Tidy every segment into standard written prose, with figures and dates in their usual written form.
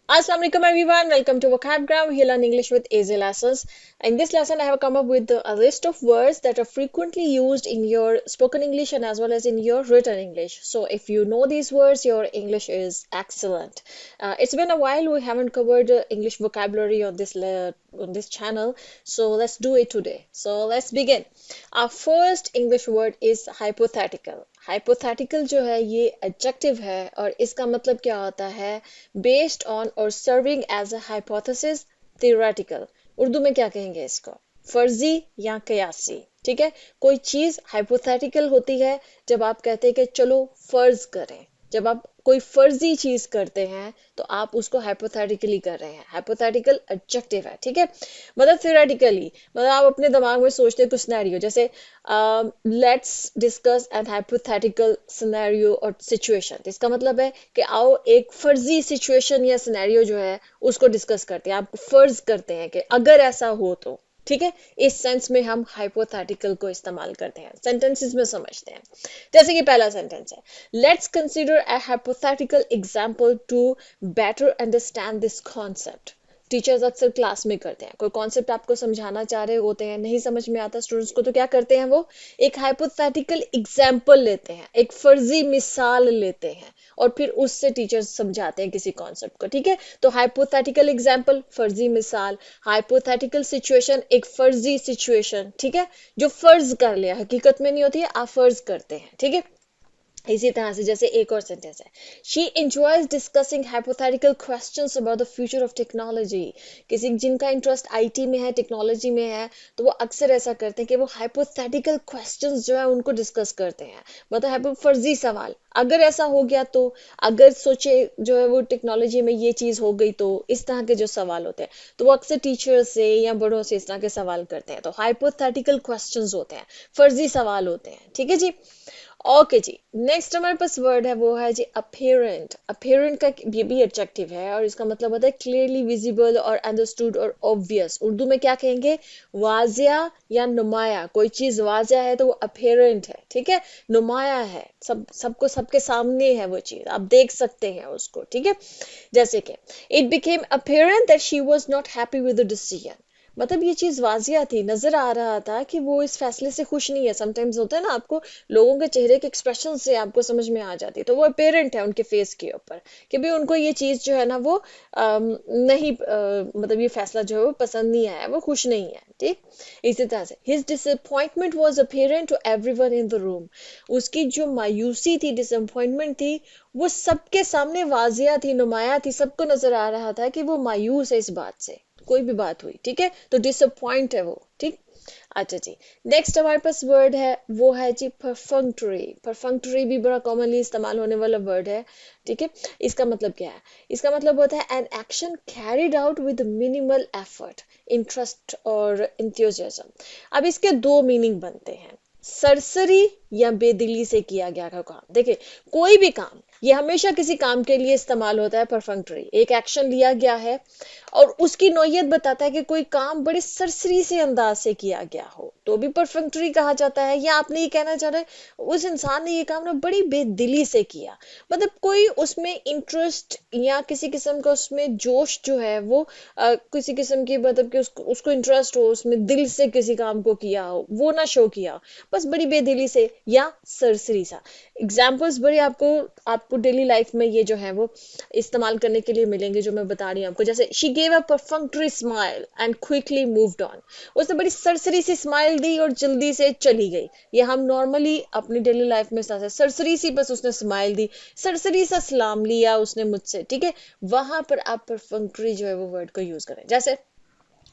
Assalamu alaikum everyone, welcome to Vocabgram. We learn English with easy lessons. In this lesson, I have come up with a list of words that are frequently used in your spoken English and as well as in your written English. So if you know these words, your English is excellent. It's been a while we haven't covered English vocabulary on this channel, so let's do it today. So let's begin. Our first English word is hypothetical. Hypothetical जो है ये adjective है और इसका मतलब क्या होता है बेस्ड ऑन और serving as a hypothesis theoretical Urdu में क्या कहेंगे इसको फर्जी या कयासी ठीक है कोई चीज हाइपोथेटिकल होती है जब आप कहते हैं कि चलो फर्ज करें जब आप कोई फर्जी चीज करते हैं तो आप उसको हाइपोथेटिकली कर रहे हैं हाइपोथेटिकल एडजेक्टिव है ठीक है मतलब थियोरेटिकली मतलब आप अपने दिमाग में सोचते हैं कुछ सिनेरियो जैसे let's discuss N hypothetical scenario और सिचुएशन इसका मतलब है कि आओ एक फर्जी सिचुएशन या सिनेरियो जो है उसको डिस्कस करते हैं आप फर्ज करते हैं कि अगर ऐसा हो तो ठीक है इस सेंस में हम हाइपोथेटिकल को इस्तेमाल करते हैं सेंटेंसेस में समझते हैं जैसे कि पहला सेंटेंस है let's consider a hypothetical example to better understand this concept teachers अक्सर क्लास में करते हैं कोई कॉन्सेप्ट आपको समझाना चाह रहे होते हैं नहीं समझ में आता स्टूडेंट्स को तो क्या करते हैं वो एक हाइपोथेटिकल एग्जाम्पल लेते हैं एक फर्जी मिसाल लेते हैं और फिर उससे टीचर्स समझाते हैं किसी कॉन्सेप्ट को ठीक है तो हाइपोथेटिकल एग्जाम्पल फर्जी मिसाल हाइपोथेटिकल सिचुएशन एक फर्जी सिचुएशन ठीक है जो फर्ज कर लिया हकीकत में नहीं होती है आप फर्ज करते हैं ठीक है इसी तरह से जैसे एक और सेंटेंस है she enjoys discussing hypothetical questions about the future of technology किसी जिनका इंटरेस्ट आईटी में है टेक्नोलॉजी में है तो वो अक्सर ऐसा करते हैं कि वो हाइपोथेटिकल क्वेश्चंस जो है उनको डिस्कस करते हैं मतलब फर्जी सवाल अगर ऐसा हो गया तो अगर सोचे जो है वो टेक्नोलॉजी में ये चीज हो गई तो इस तरह के जो सवाल होते हैं तो वो अक्सर टीचर से या बड़ों से इस तरह के सवाल करते हैं तो हाइपोथेटिकल क्वेश्चंस होते हैं फर्जी सवाल होते हैं ठीक है जी ओके जी नेक्स्ट हमारे पास वर्ड है वो है जी अपीरेंट अपीरेंट का ये भी एडजेक्टिव है और इसका मतलब होता है क्लियरली विजिबल और अंडरस्टूड और ऑब्वियस उर्दू में क्या कहेंगे वाजिया या नुमाया कोई चीज वाजिया है तो वो अपीरेंट है ठीक है नुमाया है सबको सबके सामने है वो चीज आप देख सकते हैं उसको ठीक है जैसे कि it became apparent that she was not happy with the decision मतलब ये चीज वाजिया थी नजर आ रहा था कि वो इस फैसले से खुश नहीं है समटाइम्स होता है ना आपको लोगों के चेहरे के एक्सप्रेशन से आपको समझ में आ जाती है तो वो अपेरेंट है उनके फेस के ऊपर कि भाई उनको ये चीज जो है ना वो नहीं मतलब ये फैसला जो है वो पसंद नहीं आया वो खुश नहीं है ठीक इसी तरह से his disappointment was apparent to everyone in the room उसकी जो मायूसी थी डिसअपॉइंटमेंट थी वो सबके सामने वाजिया थी नुमाया थी सबको नजर आ रहा था कि वो मायूस है इस बात से कोई भी बात हुई ठीक है तो डिसअपॉइंट है वो ठीक अच्छा जी नेक्स्ट हमारे पास वर्ड है वो है जी परफंक्टरी परफंक्टरी भी बड़ा कॉमनली इस्तेमाल होने वाला वर्ड है ठीक है इसका मतलब क्या है इसका मतलब होता है an action carried out with minimal effort interest और इंथ्यूजियाज्म अब इसके दो मीनिंग बनते हैं सरसरी या बेदिली से किया गया का काम देखिए कोई भी काम ये हमेशा किसी काम के लिए इस्तेमाल होता है परफंक्टरी एक एक्शन लिया गया है और उसकी नौयत बताता है कि कोई काम बड़े सरसरी से अंदाज से किया गया हो तो भी परफंक्टरी कहा जाता है या आपने ये कहना चाह रहे उस इंसान ने ये काम ना बड़ी बेदिली से किया मतलब कोई उसमें इंटरेस्ट या किसी किस्म का उसमें जोश जो है वो किसी किस्म की मतलब कि उसको इंटरेस्ट हो उसमें दिल से किसी काम को किया हो वो ना शो किया हो बस बड़ी बेदिली से या सरसरी सा एग्जाम्पल्स बड़ी आपको आपको डेली लाइफ में ये जो है वो इस्तेमाल करने के लिए मिलेंगे जो मैं बता रही हूँ आपको जैसे she gave a perfunctory smile and quickly moved on उसने बड़ी सरसरी सी स्माइल दी और जल्दी से चली गई ये हम नॉर्मली अपनी डेली लाइफ में सरसरी सी बस उसने स्माइल दी सरसरी सा सलाम लिया उसने मुझसे ठीक है वहां पर आप परफंक्टरी जो है वो वर्ड को यूज करें जैसे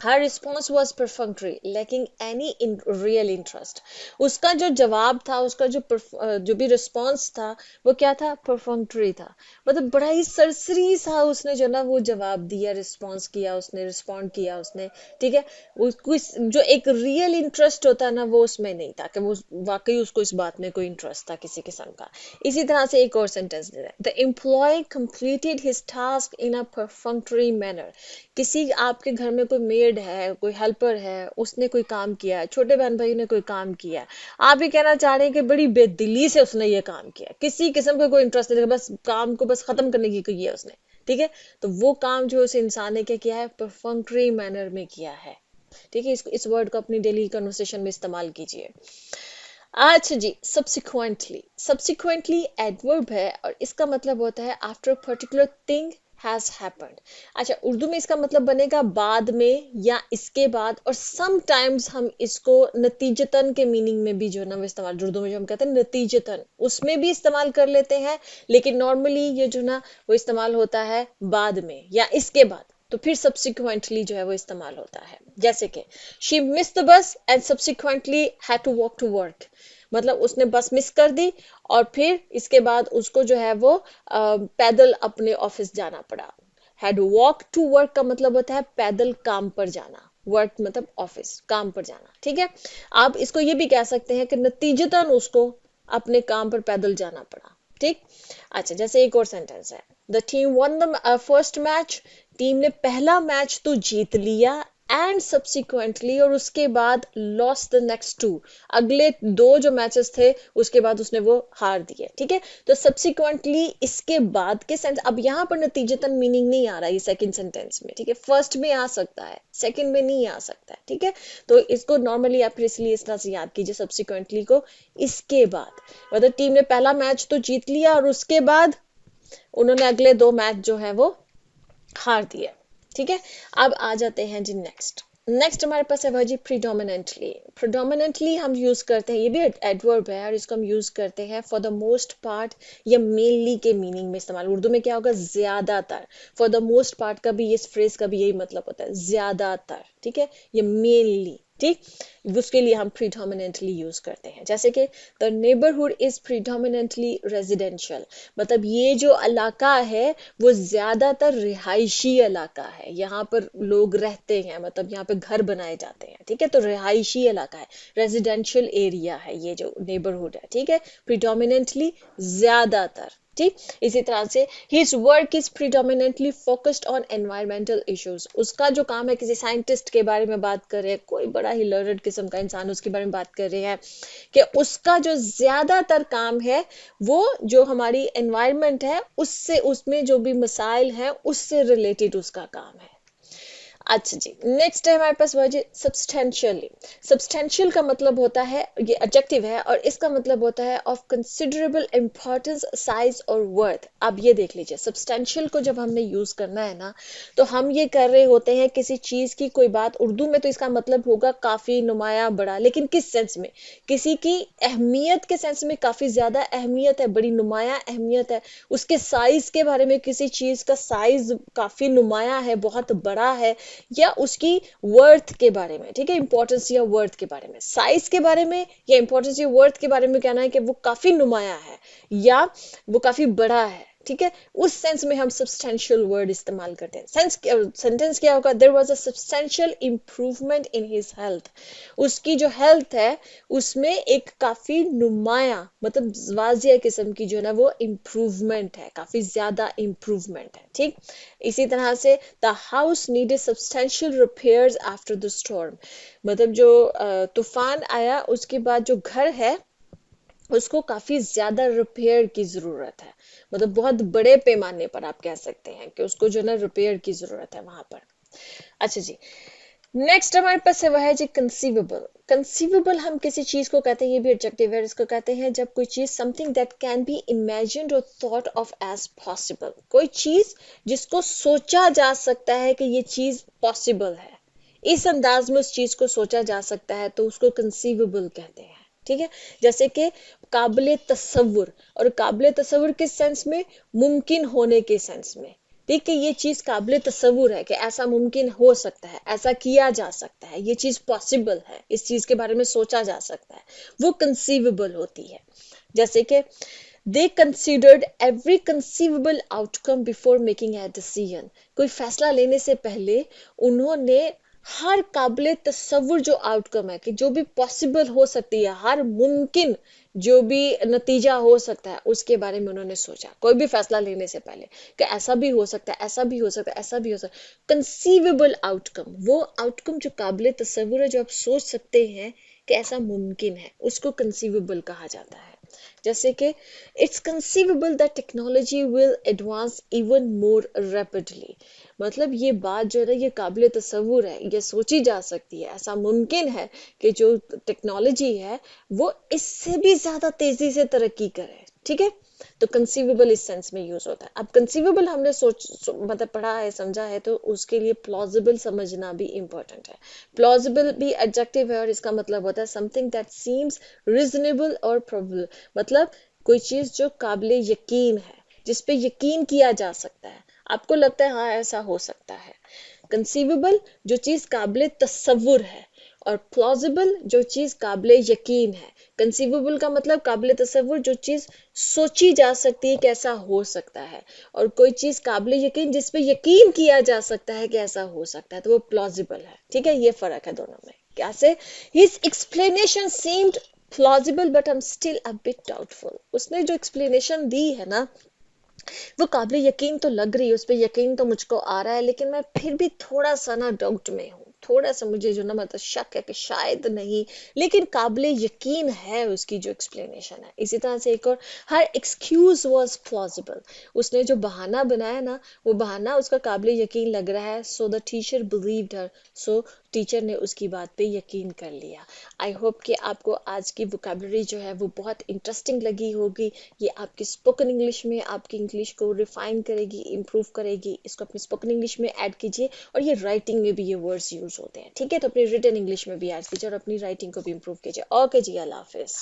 Her response was perfunctory, lacking any real interest. उसका जो जवाब था उसका जो भी रिस्पॉन्स था वो क्या था परफंक्टरी था मतलब बड़ा ही सरसरी सा उसने जो ना वो जवाब दिया रिस्पॉन्स किया उसने रिस्पॉन्ड किया उसने ठीक है उसको जो एक रियल इंटरेस्ट होता है ना वो उसमें नहीं था कि वो वाकई उसको इस बात में कोई इंटरेस्ट था किसी किस्म का इसी तरह से एक और सेंटेंस दे रहा है the employ completed his task in a perfunctory manner किसी आपके घर में कोई मेड है कोई हेल्पर है उसने कोई काम किया है छोटे बहन भाई ने कोई काम किया है आप ये कहना चाह रहे हैं कि बड़ी बेदिली से उसने ये काम किया किसी किस्म का कोई इंटरेस्ट नहीं बस काम को बस खत्म करने की की है उसने ठीक है, तो वो काम जो उस इंसान ने क्या किया है, परफंक्टरी मैनर में किया है। ठीक है, इस वर्ड को अपनी डेली कन्वर्सेशन में इस्तेमाल कीजिए। अच्छा जी, सब्सिक्वेंटली एडवर्ब है और इसका मतलब होता है after particular thing has happened. अच्छा, उर्दू में इसका मतलब बनेगा बाद में या इसके बाद, और समटाइम्स हम इसको नतीजतन के मीनिंग में भी जो है ना वो इस्तेमाल, उर्दू में जो हम कहते हैं नतीजतन, उसमें भी इस्तेमाल कर लेते हैं, लेकिन नॉर्मली ये जो ना वो इस्तेमाल होता है बाद में या इसके बाद, तो फिर सब्सिक्वेंटली जो है वो इस्तेमाल होता है। जैसे कि she miss the bus and subsequently had to walk to work, मतलब उसने बस मिस कर दी और फिर इसके बाद उसको जो है वो पैदल अपने ऑफिस जाना पड़ा। हैड वॉक टू वर्क का मतलब होता है पैदल काम पर जाना, वर्क मतलब ऑफिस, काम पर जाना। ठीक है, आप इसको ये भी कह सकते हैं कि नतीजतन उसको अपने काम पर पैदल जाना पड़ा। ठीक। अच्छा, जैसे एक और सेंटेंस है, the team one the first match, team ने पहला मैच तो जीत लिया, एंड सब्सिक्वेंटली, और उसके बाद लॉस्ट द नेक्स्ट टू, अगले दो जो मैचेस थे उसके बाद उसने वो हार दिए। ठीक है, तो सब्सिक्वेंटली इसके बाद के सेंस, अब यहाँ पर नतीजतन मीनिंग नहीं आ रहा है सेकंड सेंटेंस में। ठीक है, फर्स्ट में आ सकता है, सेकंड में नहीं आ सकता है। ठीक है, तो इसको नॉर्मली आप इसलिए इस तरह से याद कीजिए सब्सिक्वेंटली को, इसके बाद, मतलब टीम ने पहला मैच तो जीत लिया और उसके बाद उन्होंने अगले दो मैच जो है वो हार दिए। ठीक है, अब आ जाते हैं जी नेक्स्ट। नेक्स्ट हमारे पास है वह जी प्रीडोमिनेंटली। प्रीडोमिनेंटली हम यूज करते हैं, ये भी एडवर्ब है और इसको हम यूज करते हैं फॉर द मोस्ट पार्ट या मेनली के मीनिंग में इस्तेमाल। उर्दू में क्या होगा, ज्यादातर। फॉर द मोस्ट पार्ट का भी, इस फ्रेज का भी यही मतलब होता है, ज्यादातर। ठीक है, ये मेनली, ठीक, उसके लिए हम प्रीडोमिनेंटली यूज करते हैं। जैसे कि the neighbourhood is predominantly residential, मतलब ये जो इलाका है वो ज्यादातर रिहायशी इलाका है, यहाँ पर लोग रहते हैं, मतलब यहाँ पे घर बनाए जाते हैं। ठीक है, तो रिहायशी इलाका है, रेजिडेंशियल एरिया है ये जो नेबरहुड है। ठीक है, प्रीडोमिनेंटली, ज्यादातर। ठीक, इसी तरह से his work is predominantly focused on environmental issues, उसका जो काम है, किसी साइंटिस्ट के बारे में बात कर रहे हैं, कोई बड़ा ही लर्नड किस्म का इंसान उसके बारे में बात कर रहे हैं, कि उसका जो ज्यादातर काम है वो जो हमारी एनवायरमेंट है उससे, उसमें जो भी मसाइल है उससे रिलेटेड उसका काम है। अच्छा जी, नेक्स्ट है हमारे पास वर्ड सब्सटेंशियली। सब्सटेंशियल का मतलब होता है, ये एडजेक्टिव है और इसका मतलब होता है ऑफ कंसिडरेबल इंपॉर्टेंस, साइज और वर्थ। अब ये देख लीजिए, सब्सटेंशियल को जब हमने यूज करना है ना, तो हम ये कर रहे होते हैं किसी चीज की कोई बात, उर्दू में तो इसका मतलब होगा काफी, नुमाया, बड़ा, लेकिन किस सेंस में, किसी की अहमियत के सेंस में, काफी ज्यादा अहमियत है, बड़ी नुमाया अहमियत है, उसके साइज के बारे में, किसी चीज का साइज काफी नुमाया है, बहुत बड़ा है, या उसकी वर्थ के बारे में। ठीक है, इंपॉर्टेंस या वर्थ के बारे में, साइज के बारे में या इंपॉर्टेंस या वर्थ के बारे में कहना है कि वो काफी नुमाया है या वो काफी बड़ा है। ठीक है, उस सेंस में हम सब्सटेंशियल वर्ड इस्तेमाल करते हैं। सेंटेंस क्या होगा, there was a substantial improvement in his health, उसकी जो हेल्थ है उसमें एक काफी नुमाया, मतलब वाजिया किस्म की जो है ना वो इम्प्रूवमेंट है, काफी ज्यादा इम्प्रूवमेंट है। ठीक, इसी तरह से the house needed substantial repairs after the storm, मतलब जो तूफान आया उसके बाद जो घर है उसको काफी ज्यादा रिपेयर की जरूरत है, मतलब बहुत बड़े पैमाने पर आप कह सकते हैं कि उसको जो है ना रिपेयर की जरूरत है वहां पर। अच्छा जी, नेक्स्ट हमारे पास है वह है जी कंसीवेबल। कंसीवेबल हम किसी चीज को कहते हैं, ये भी एडजेक्टिव है, इसको कहते हैं जब कोई चीज something that can be imagined और थॉट ऑफ एज पॉसिबल, कोई चीज जिसको सोचा जा सकता है कि ये चीज पॉसिबल है, इस अंदाज में उस चीज को सोचा जा सकता है, तो उसको कंसीवेबल कहते हैं। ठीक है, जैसे कि काबिले तसव्वुर, और काबिले तसव्वुर किस सेंस में, मुमकिन होने के सेंस में। ठीक है, ये चीज काबिले तसव्वुर है कि ऐसा मुमकिन हो सकता है, ऐसा किया जा सकता है, ये चीज पॉसिबल है, इस चीज के बारे में सोचा जा सकता है, वो कंसीवेबल होती है। जैसे कि दे considered every conceivable outcome before making a decision, कोई फैसला लेने से पहले उन्होंने हर काबिले तसव्वुर जो आउटकम है, कि जो भी पॉसिबल हो सकती है, हर मुमकिन जो भी नतीजा हो सकता है उसके बारे में उन्होंने सोचा, कोई भी फैसला लेने से पहले, कि ऐसा भी हो सकता है, ऐसा भी हो सकता है, ऐसा भी हो सकता है। कंसीवेबल आउटकम, वो आउटकम जो काबिले तसव्वुर है, जो आप सोच सकते हैं कि ऐसा मुमकिन है, उसको कंसीवेबल कहा जाता है। जैसे कि it's conceivable that technology will advance even more rapidly. मतलब ये बात जो है ना, ये काबिल तसव्वुर है, ये सोची जा सकती है, ऐसा मुमकिन है कि जो टेक्नोलॉजी है वो इससे भी ज्यादा तेजी से तरक्की करे। ठीक है, तो कंसीवेबल इस सेंस में यूज होता है। अब कंसीवेबल हमने मतलब पढ़ा है, समझा है, तो उसके लिए प्लॉजिबल समझना भी इम्पोर्टेंट है। प्लॉजिबल भी एडजेक्टिव है और इसका मतलब होता है समथिंग दैट सीम्स रीजनेबल और प्रोबेबल। मतलब कोई चीज जो काबिले यकीन है, जिस पे यकीन किया जा सकता है, आपको लगता है हाँ ऐसा हो सकता है। कंसीवेबल जो चीज काबिले तसव्वुर है, और प्लॉजिबल जो चीज काबिले यकीन है। कंसीवेबल का मतलब काबिले तसव्वुर, जो चीज सोची जा सकती है कि ऐसा हो सकता है, और कोई चीज काबिले यकीन जिस पे यकीन किया जा सकता है कि ऐसा हो सकता है, तो वो प्लॉजिबल है। ठीक है, ये फर्क है दोनों में। कैसे? His explanation seemed plausible but I am still a bit doubtful. उसने जो एक्सप्लेनेशन दी है ना, वो काबिल यकीन तो लग रही है, उस पर यकीन तो मुझको आ रहा है, लेकिन मैं फिर भी थोड़ा सा ना डाउट में हूँ। थोड़ा सा मुझे जो ना मतलब शक है कि शायद नहीं, लेकिन काबिल यकीन है उसकी जो एक्सप्लेनेशन है। इसी तरह से एक और, हर एक्सक्यूज वॉज प्लॉजिबल। उसने जो बहाना बनाया ना, वो बहाना उसका काबिल यकीन लग रहा है। So the teacher believed her, so teacher ने उसकी बात पे यकीन कर लिया। आई होप कि आपको आज की वोकेबलरी जो है वो बहुत इंटरेस्टिंग लगी होगी। ये आपकी स्पोकन इंग्लिश में आपकी इंग्लिश को रिफाइन करेगी, इम्प्रूव करेगी। इसको अपनी स्पोकन इंग्लिश में ऐड कीजिए, और ये राइटिंग में भी ये वर्ड्स यूज होते हैं। ठीक है, तो अपनी रिटन इंग्लिश में भी ऐड कीजिए और अपनी राइटिंग को भी इम्प्रूव कीजिए। ओके जी, अल्लाह हाफिज।